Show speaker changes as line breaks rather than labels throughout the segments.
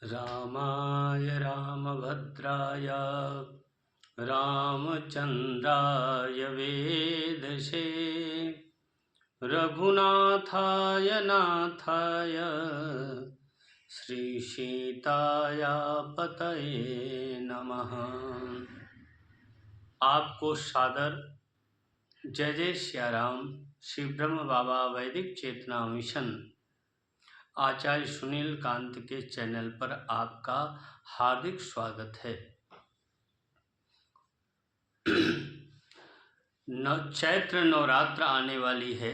रामाय रामभद्राय रामचन्द्राय वेदसे रघुनाथाय नाथाय श्रीसीताय पतये नमः। आपको सादर जय जय सियाराम। श्री ब्रह्म बाबा वैदिक चेतना मिशन आचार्य सुनील कांत के चैनल पर आपका हार्दिक स्वागत है। चैत्र नवरात्र आने वाली है।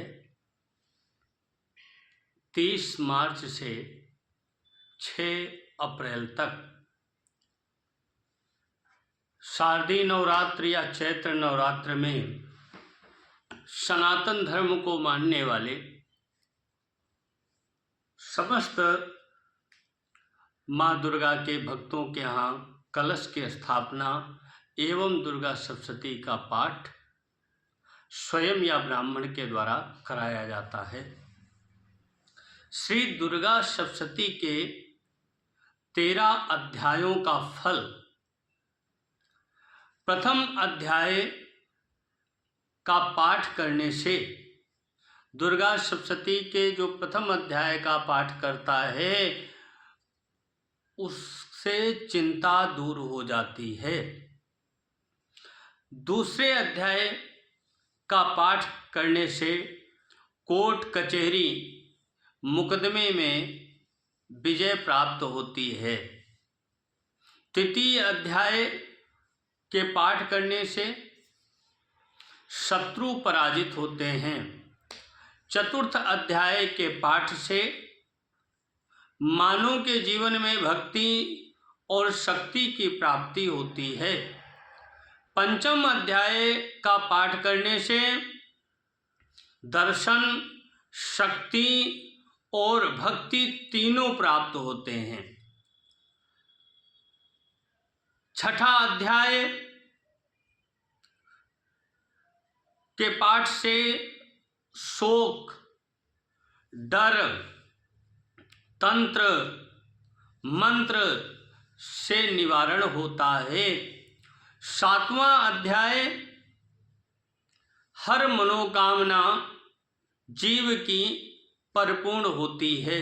30 मार्च से 6 अप्रैल तक शारदीय नवरात्र या चैत्र नवरात्र में सनातन धर्म को मानने वाले समस्त माँ दुर्गा के भक्तों के यहाँ कलश की स्थापना एवं दुर्गा सप्तशती का पाठ स्वयं या ब्राह्मण के द्वारा कराया जाता है। श्री दुर्गा सप्तशती के 13 अध्यायों का फल प्रथम अध्याय का पाठ करने से, दुर्गा सप्तशती के जो प्रथम अध्याय का पाठ करता है उससे चिंता दूर हो जाती है। दूसरे अध्याय का पाठ करने से कोर्ट कचहरी मुकदमे में विजय प्राप्त होती है। तृतीय अध्याय के पाठ करने से शत्रु पराजित होते हैं। चतुर्थ अध्याय के पाठ से मानव के जीवन में भक्ति और शक्ति की प्राप्ति होती है। पंचम अध्याय का पाठ करने से दर्शन, शक्ति और भक्ति तीनों प्राप्त होते हैं। छठा अध्याय के पाठ से शोक, डर, तंत्र, मंत्र से निवारण होता है। सातवां अध्याय हर मनोकामना जीव की परिपूर्ण होती है।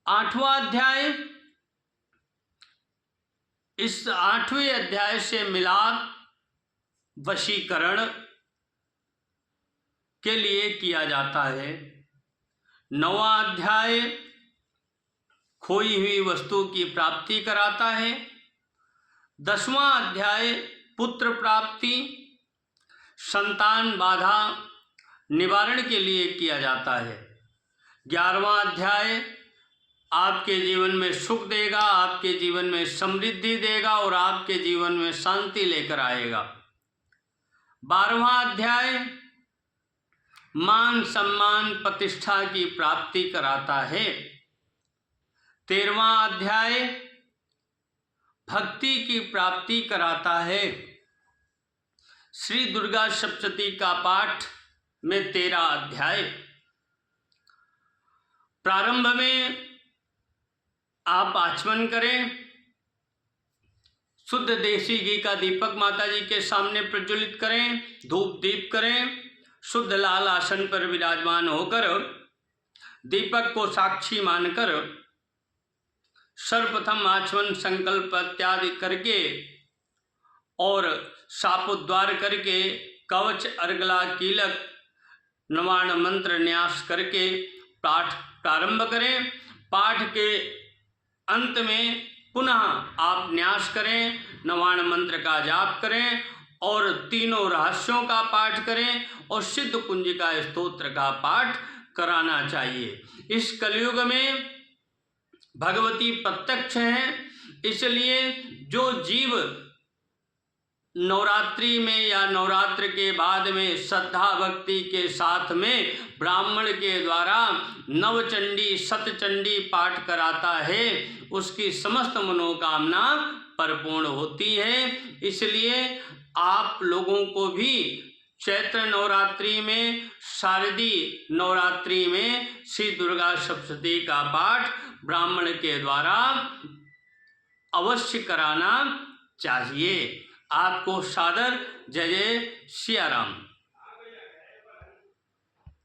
आठवां अध्याय, इस 8वें अध्याय से मिलाप वशीकरण के लिए किया जाता है। 9वां अध्याय खोई हुई वस्तु की प्राप्ति कराता है। 10वां अध्याय पुत्र प्राप्ति, संतान बाधा निवारण के लिए किया जाता है। 11वां अध्याय आपके जीवन में सुख देगा, आपके जीवन में समृद्धि देगा और आपके जीवन में शांति लेकर आएगा। 12वां अध्याय मान सम्मान प्रतिष्ठा की प्राप्ति कराता है। 13वां अध्याय भक्ति की प्राप्ति कराता है। श्री दुर्गा सप्तशती का पाठ में 13 अध्याय। प्रारंभ में आप आचमन करें, शुद्ध देसी घी का दीपक माता जी के सामने प्रज्वलित करें, धूप दीप करें, शुद्ध लाल आसन पर विराजमान होकर दीपक को साक्षी मानकर सर्वप्रथम आचमन संकल्प इत्यादि करके और शापोद्वार करके कवच, अर्गला, कीलक, नवाण मंत्र न्यास करके पाठ प्रारंभ करें। पाठ के अंत में पुनः आप न्यास करें, नवाण मंत्र का जाप करें और तीनों रहस्यों का पाठ करें और सिद्ध कुंजिका स्तोत्र का पाठ कराना चाहिए। इस कलयुग में भगवती प्रत्यक्ष हैं, इसलिए जो जीव नवरात्रि में या नवरात्र के बाद में श्रद्धा भक्ति के साथ में ब्राह्मण के द्वारा नवचंडी शतचंडी पाठ कराता है उसकी समस्त मनोकामना परिपूर्ण होती है। इसलिए आप लोगों को भी चैत्र नवरात्रि में, शारदीय नवरात्रि में श्री दुर्गा सप्तशती का पाठ ब्राह्मण के द्वारा अवश्य कराना चाहिए। आपको सादर जय जय सिया राम।